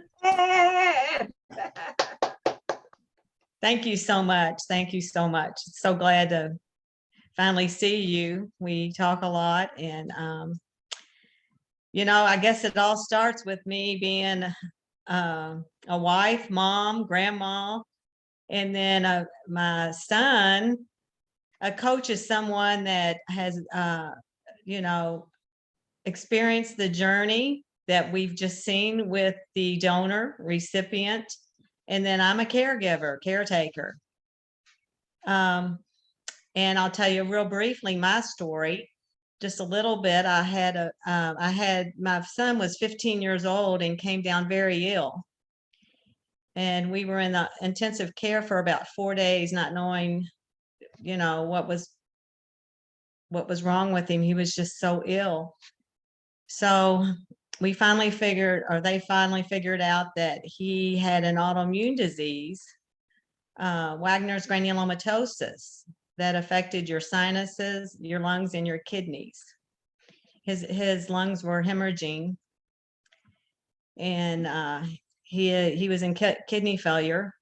Thank you so much. Thank you so much. So glad to finally see you. We talk a lot, and you know, I guess it all starts with me being a wife, mom, grandma, and then my son. A coach is someone that has, you know, experienced the journey that we've just seen with the donor recipient. And then I'm a caregiver, caretaker. And I'll tell you real briefly my story, just a little bit. I had my son was 15 years old and came down very ill. And we were in the intensive care for about 4 days, not knowing, you know, what was wrong with him. He was just so ill. So they finally figured out that he had an autoimmune disease, Wagner's granulomatosis, that affected your sinuses, your lungs, and your kidneys. His lungs were hemorrhaging, and he was in kidney failure.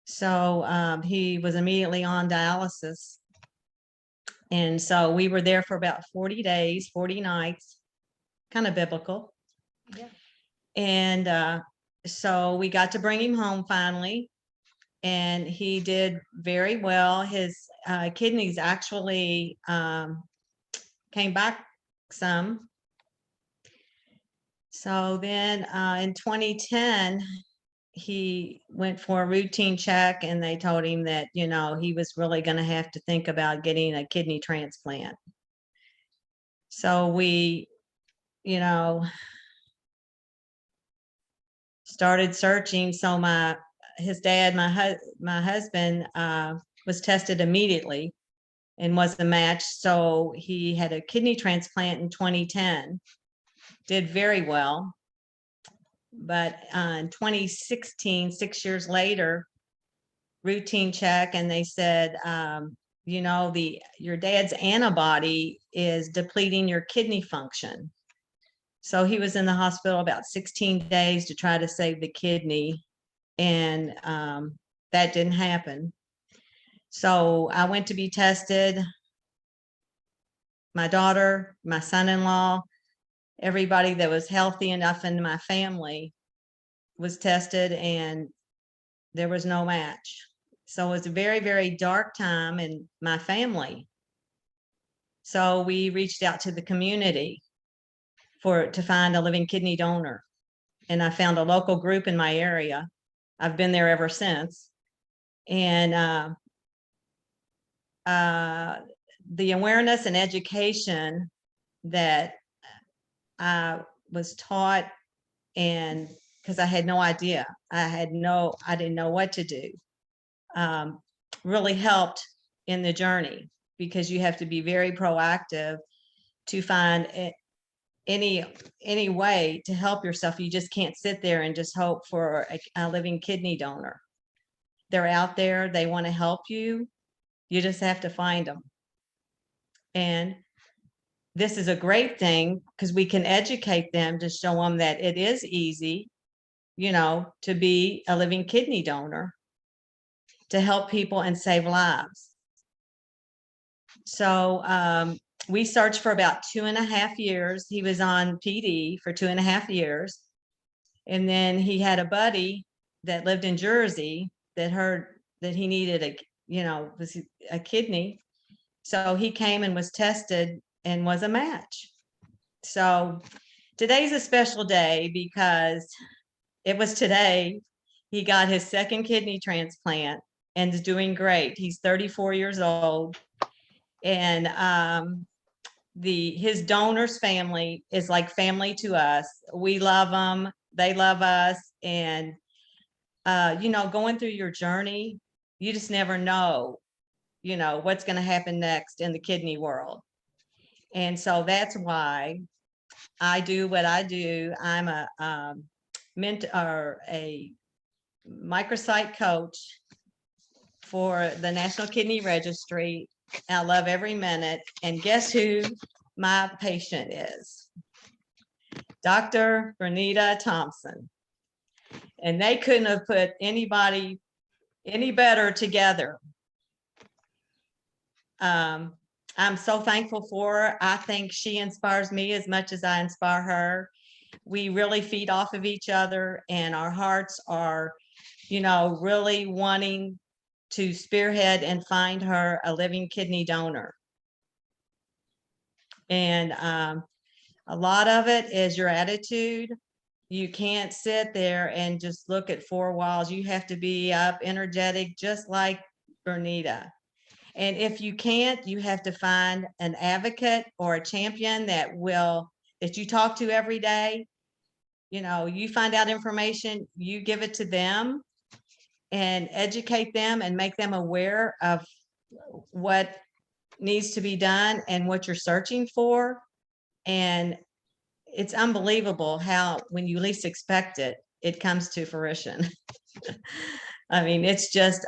So he was immediately on dialysis. And so we were there for about 40 days, 40 nights, kind of biblical. Yeah. And so we got to bring him home finally, and he did very well. His kidneys actually came back some. So then in 2010, he went for a routine check, and they told him that, you know, he was really going to have to think about getting a kidney transplant. So we, you know, started searching. So his dad, my husband, was tested immediately and was a match. So he had a kidney transplant in 2010, did very well. But in 2016, 6 years later, routine check, and they said, you know, your dad's antibody is depleting your kidney function. So he was in the hospital about 16 days to try to save the kidney, and that didn't happen. So I went to be tested. My daughter, my son-in-law, everybody that was healthy enough in my family was tested, and there was no match. So it was a very, very dark time in my family. So we reached out to the community to find a living kidney donor. And I found a local group in my area. I've been there ever since. And the awareness and education that I was taught, and because I had no idea, I didn't know what to do, really helped in the journey, because you have to be very proactive to find any way to help yourself. You just can't sit there and just hope for a living kidney donor. They're out there, they want to help you. You just have to find them. And this is a great thing because we can educate them to show them that it is easy, you know, to be a living kidney donor, to help people and save lives. So we searched for about 2.5 years. He was on PD for 2.5 years. And then he had a buddy that lived in Jersey that heard that he needed a kidney. So he came and was tested and was a match. So today's a special day because it was today he got his second kidney transplant and is doing great. He's 34 years old. And his donor's family is like family to us. We love them, they love us. And going through your journey, you just never know, what's going to happen next in the kidney world. And so that's why I do what I do. I'm a mentor, a microsite coach for the National Kidney Registry. I love every minute. And guess who my patient is? Dr. Bernita Thompson. And they couldn't have put anybody any better together. I'm so thankful for her. I think she inspires me as much as I inspire her. We really feed off of each other, and our hearts are, really wanting to spearhead and find her a living kidney donor. And a lot of it is your attitude. You can't sit there and just look at four walls. You have to be up, energetic, just like Bernita. And if you can't, you have to find an advocate or a champion that you talk to every day. You find out information, you give it to them and educate them and make them aware of what needs to be done and what you're searching for. And it's unbelievable how, when you least expect it, it comes to fruition. I mean, it's just,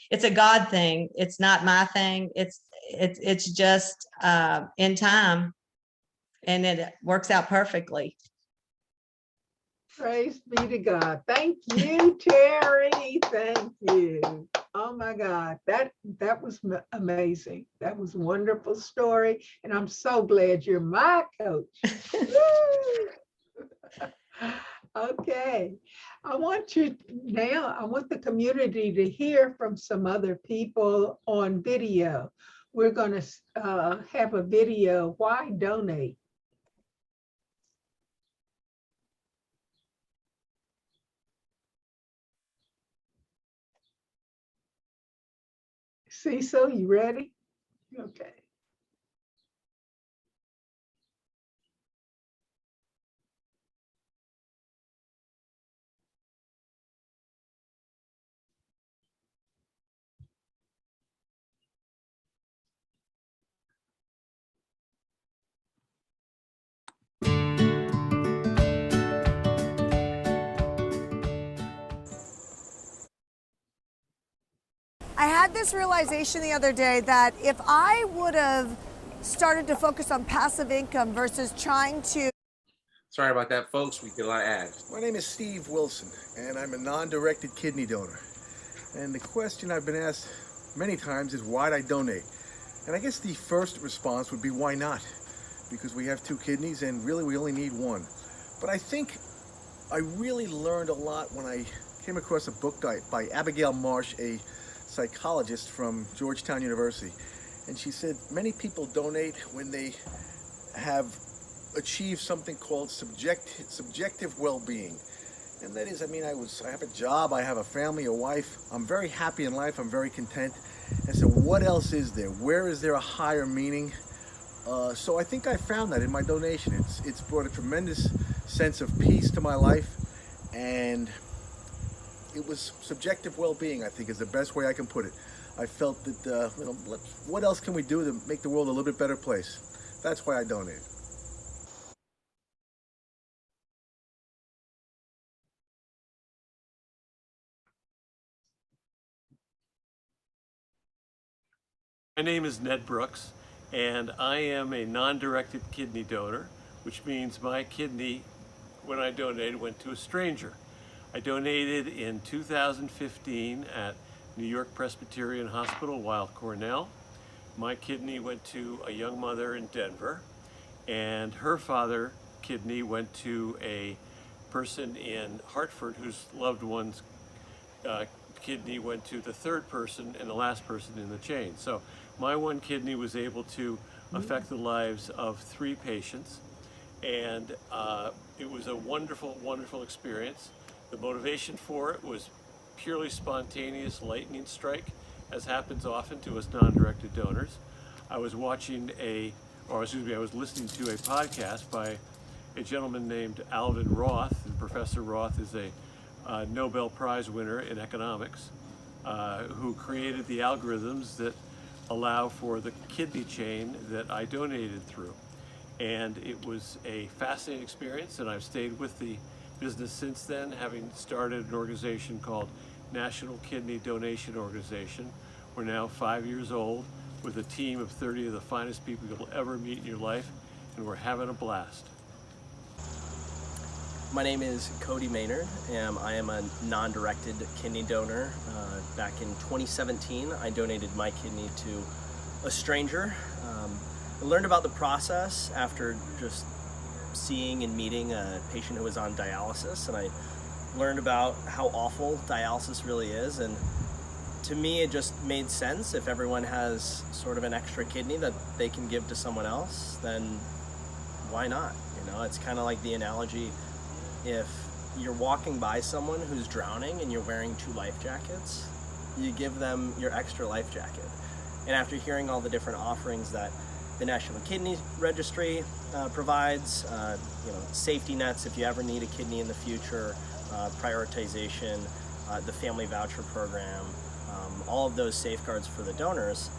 it's a God thing. It's not my thing. It's just in time, and it works out perfectly. Praise be to God. Thank you, Terry. Thank you. Oh my God, that was amazing. That was a wonderful story. And I'm so glad you're my coach. Okay. I want the community to hear from some other people on video. We're going to have a video, Why Donate? Cecil, you ready? Okay. I had this realization the other day that if I would have started to focus on passive income versus trying to. Sorry about that, folks. We get a lot of ads. My name is Steve Wilson, and I'm a non-directed kidney donor. And the question I've been asked many times is why'd I donate? And I guess the first response would be why not? Because we have 2 kidneys and really we only need 1. But I think I really learned a lot when I came across a book by Abigail Marsh, a psychologist from Georgetown University. And she said many people donate when they have achieved something called subjective well-being. And that is, I mean, I have a job, I have a family, a wife. I'm very happy in life, I'm very content. And so what else is there? Where is there a higher meaning? So I think I found that in my donation. It's brought a tremendous sense of peace to my life, and it was subjective well-being, I think is the best way I can put it. I felt that, what else can we do to make the world a little bit better place? That's why I donated. My name is Ned Brooks, and I am a non-directed kidney donor, which means my kidney, when I donated, went to a stranger. I donated in 2015 at New York Presbyterian Hospital, Weill Cornell. My kidney went to a young mother in Denver, and her father kidney went to a person in Hartford whose loved one's kidney went to the 3rd person and the last person in the chain. So my 1 kidney was able to affect the lives of 3 patients, and it was a wonderful, wonderful experience. The motivation for it was purely spontaneous lightning strike, as happens often to us non-directed donors. I was listening to a podcast by a gentleman named Alvin Roth, and Professor Roth is a Nobel Prize winner in economics, who created the algorithms that allow for the kidney chain that I donated through. And it was a fascinating experience, and I've stayed with the business since then, having started an organization called National Kidney Donation Organization. We're now 5 years old with a team of 30 of the finest people you'll ever meet in your life, and we're having a blast. My name is Cody Maynard, and I am a non-directed kidney donor. Back in 2017, I donated my kidney to a stranger. I learned about the process after just seeing and meeting a patient who was on dialysis, and I learned about how awful dialysis really is, and to me it just made sense. If everyone has sort of an extra kidney that they can give to someone else, then why not? It's kind of like the analogy, if you're walking by someone who's drowning and you're wearing 2 life jackets, you give them your extra life jacket. And after hearing all the different offerings that the National Kidney Registry provides, safety nets if you ever need a kidney in the future, prioritization, the family voucher program, all of those safeguards for the donors,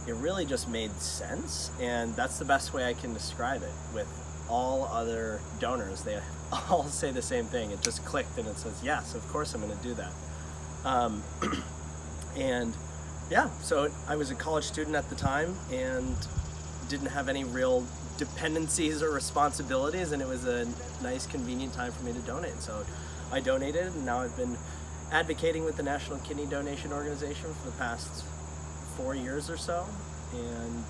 it really just made sense. And that's the best way I can describe it. With all other donors, they all say the same thing. It just clicked and it says, yes, of course I'm going to do that. And yeah, so I was a college student at the time and didn't have any real dependencies or responsibilities, and it was a nice, convenient time for me to donate. So I donated, and now I've been advocating with the National Kidney Donation Organization for the past 4 years or so, and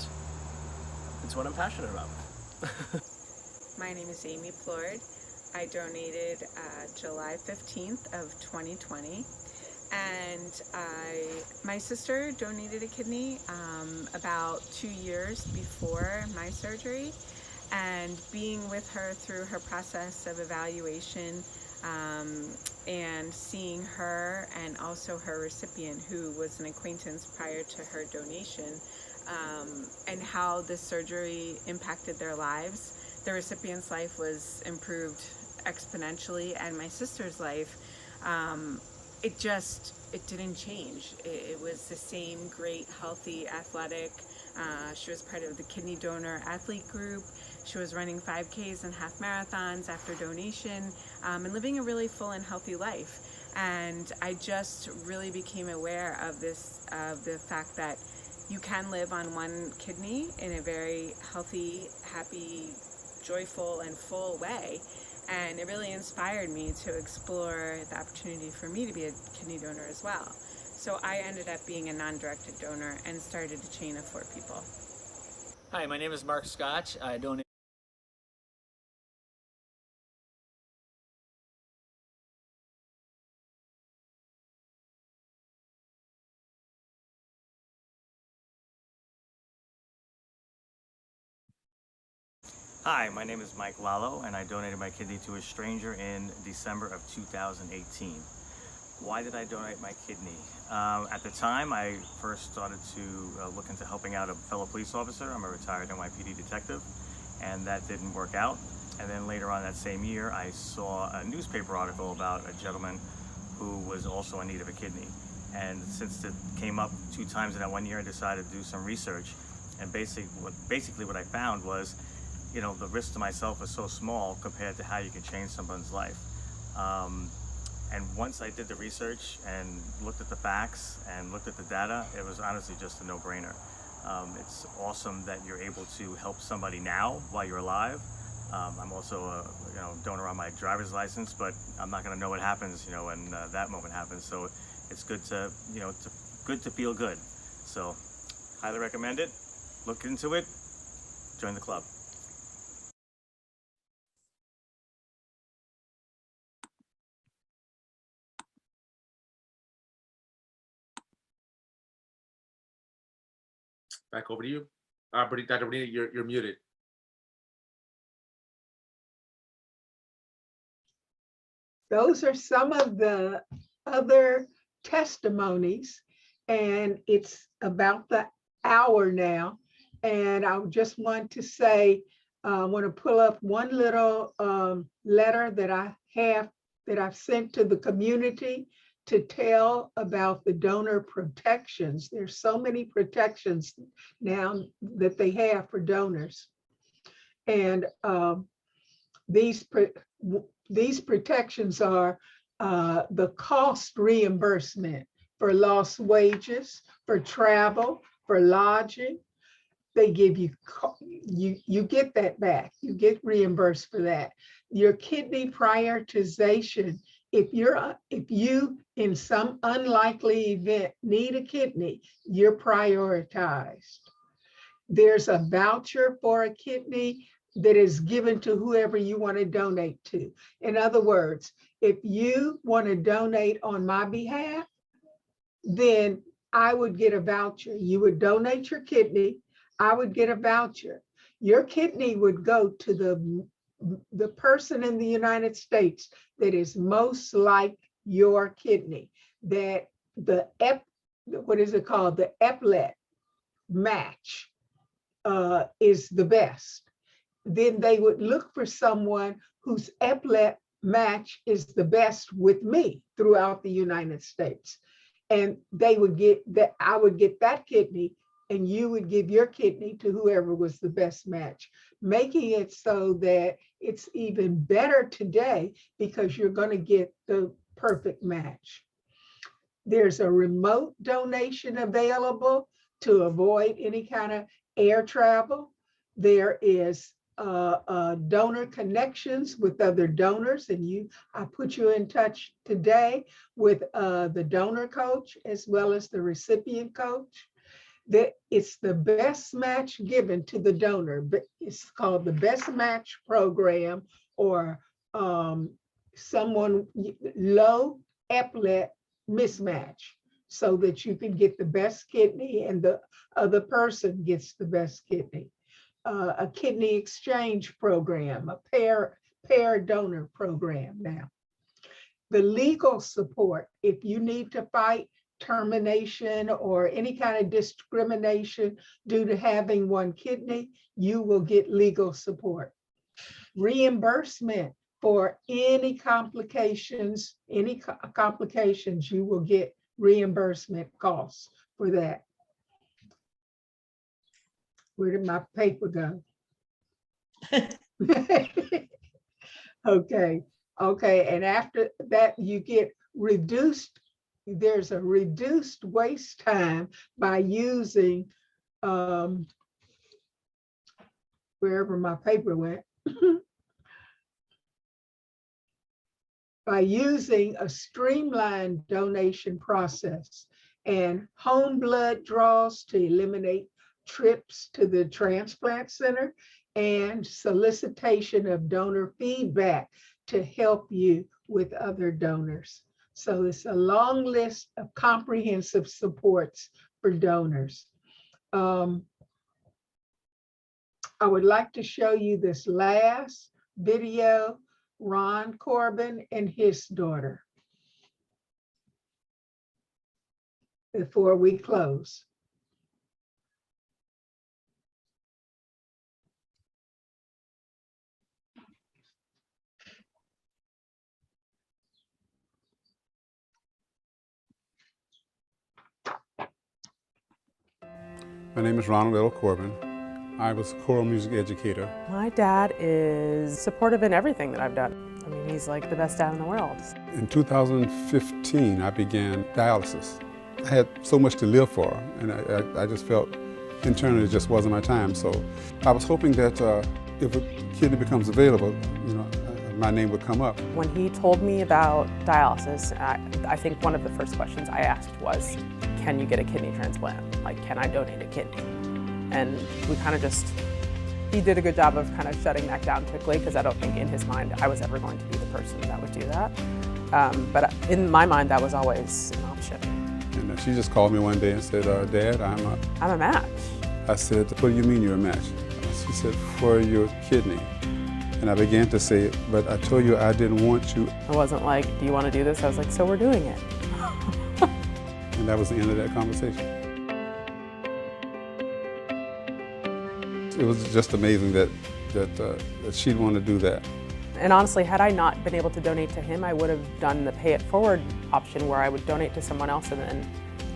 it's what I'm passionate about. My name is Amy Plord. I donated July 15th of 2020, and my sister donated a kidney about 2 years before my surgery, and being with her through her process of evaluation and seeing her and also her recipient, who was an acquaintance prior to her donation, and how this surgery impacted their lives. The recipient's life was improved exponentially, and my sister's life, it didn't change. It was the same great, healthy, athletic. She was part of the kidney donor athlete group. She was running 5Ks and half marathons after donation, and living a really full and healthy life. And I just really became aware of this, of the fact that you can live on one kidney in a very healthy, happy, joyful, and full way. And it really inspired me to explore the opportunity for me to be a kidney donor as well. So I ended up being a non-directed donor and started a chain of 4 people. Hi, my name is Mark Scotch. I donate. Hi, my name is Mike Lalo, and I donated my kidney to a stranger in December of 2018. Why did I donate my kidney? At the time, I first started to look into helping out a fellow police officer. I'm a retired NYPD detective, and that didn't work out. And then later on that same year, I saw a newspaper article about a gentleman who was also in need of a kidney. And since it came up 2 times in that 1 year, I decided to do some research. And basically what I found was, you know, the risk to myself is so small compared to how you can change someone's life. And once I did the research and looked at the facts and looked at the data, it was honestly just a no-brainer. It's awesome that you're able to help somebody now while you're alive. I'm also a donor on my driver's license, but I'm not going to know what happens, when that moment happens. So it's good to, good to feel good. So highly recommend it. Look into it. Join the club. Back over to you. Dr. Bonita, you're muted. Those are some of the other testimonies, and it's about the hour now. And I just want to say, I want to pull up one little letter that I have that I've sent to the community to tell about the donor protections. There's so many protections now that they have for donors. And these protections are the cost reimbursement for lost wages, for travel, for lodging. They give you, you get that back. You get reimbursed for that. Your kidney prioritization. If you in some unlikely event need a kidney, you're prioritized. There's a voucher for a kidney that is given to whoever you want to donate to. In other words, if you want to donate on my behalf, then I would get a voucher. You would donate your kidney, I would get a voucher. Your kidney would go to the person in the United States that is most like your kidney, that what is it called? The eplet match is the best. Then they would look for someone whose eplet match is the best with me throughout the United States. And they would get that, I would get that kidney, and you would give your kidney to whoever was the best match, making it so that it's even better today because you're going to get the perfect match. There's a remote donation available to avoid any kind of air travel. There is donor connections with other donors, and I put you in touch today with the donor coach as well as the recipient coach. That it's the best match given to the donor, but it's called the best match program, or someone low eplet mismatch, so that you can get the best kidney and the other person gets the best kidney. A kidney exchange program, a pair donor program now. The legal support, if you need to fight termination or any kind of discrimination due to having one kidney, you will get legal support. Reimbursement for any complications, you will get reimbursement costs for that. Where did my paper go? Okay, and after that, you get there's a reduced waste time by using, wherever my paper went, by using a streamlined donation process and home blood draws to eliminate trips to the transplant center, and solicitation of donor feedback to help you with other donors. So it's a long list of comprehensive supports for donors. I would like to show you this last video, Ron Corbin and his daughter, before we close. My name is Ronald L. Corbin. I was a choral music educator. My dad is supportive in everything that I've done. I mean, he's like the best dad in the world. In 2015, I began dialysis. I had so much to live for, and I just felt internally it just wasn't my time. So I was hoping that if a kidney becomes available, you know, my name would come up. When he told me about dialysis, I think one of the first questions I asked was, can you get a kidney transplant? Like, can I donate a kidney? And we kind of just, he did a good job of kind of shutting that down quickly, because I don't think in his mind I was ever going to be the person that would do that. But in my mind, that was always an option. And she just called me one day and said, Dad, I'm a match. I said, what do you mean you're a match? She said, for your kidney. And I began to say, but I told you I didn't want you. I wasn't like, do you want to do this? I was like, so we're doing it. And that was the end of that conversation. It was just amazing that she'd want to do that. And honestly, had I not been able to donate to him, I would have done the pay it forward option, where I would donate to someone else and then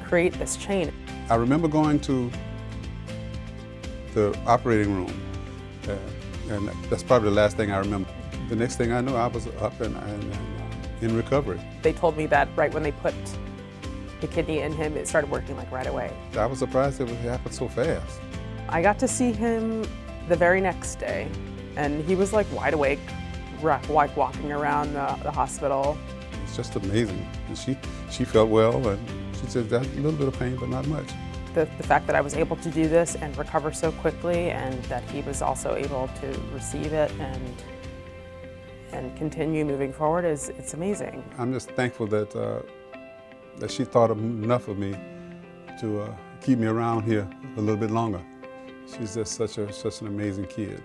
create this chain. I remember going to the operating room, and that's probably the last thing I remember. The next thing I knew, I was up and in recovery. They told me that right when they put the kidney in him, it started working like right away. I was surprised it happened so fast. I got to see him the very next day, and he was like wide awake, like walking around the hospital. It's just amazing. And she felt well, and she said that a little bit of pain, but not much. The fact that I was able to do this and recover so quickly, and that he was also able to receive it and continue moving forward, it's amazing. I'm just thankful that she thought enough of me to keep me around here a little bit longer. She's just such an amazing kid.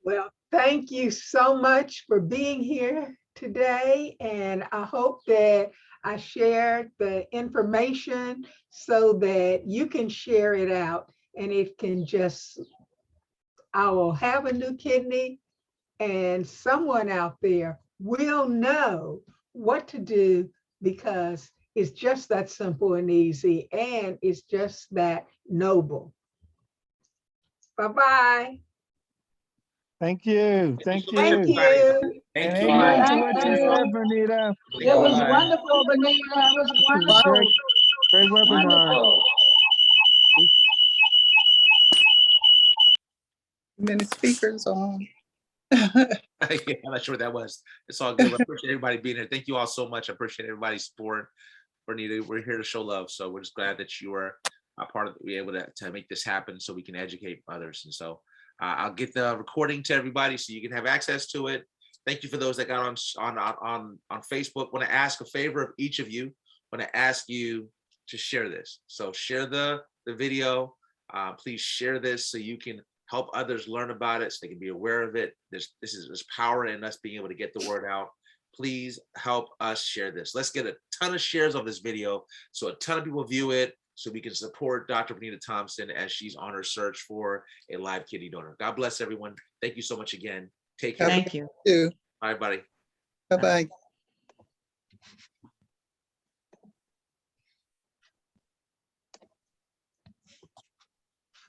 Well, thank you so much for being here today, and I hope that I shared the information so that you can share it out, and it can just, I will have a new kidney, and someone out there will know what to do, because it's just that simple and easy, and it's just that noble. Bye-bye. Thank you. Thank you. Thank you. Thank And you. amen to what you said, Bernita. It was wonderful, Benita. It was wonderful. Great webinar. Wonderful. Many speakers on. Yeah, I'm not sure what that was. It's all good. I appreciate everybody being here. Thank you all so much. I appreciate everybody's support. Bernita, we're here to show love. So we're just glad that you are a part of it, be able to make this happen so we can educate others. And so I'll get the recording to everybody so you can have access to it. Thank you for those that got on Facebook. Want to ask a favor of each of you. Want to ask you to share this. So share the video. Please share this so you can help others learn about it, so they can be aware of it. There's power in us being able to get the word out. Please help us share this. Let's get a ton of shares of this video so a ton of people view it, so we can support Dr. Bernita Thompson as she's on her search for a live kidney donor. God bless everyone. Thank you so much again. Take care. Thank you. Bye, buddy. Bye-bye.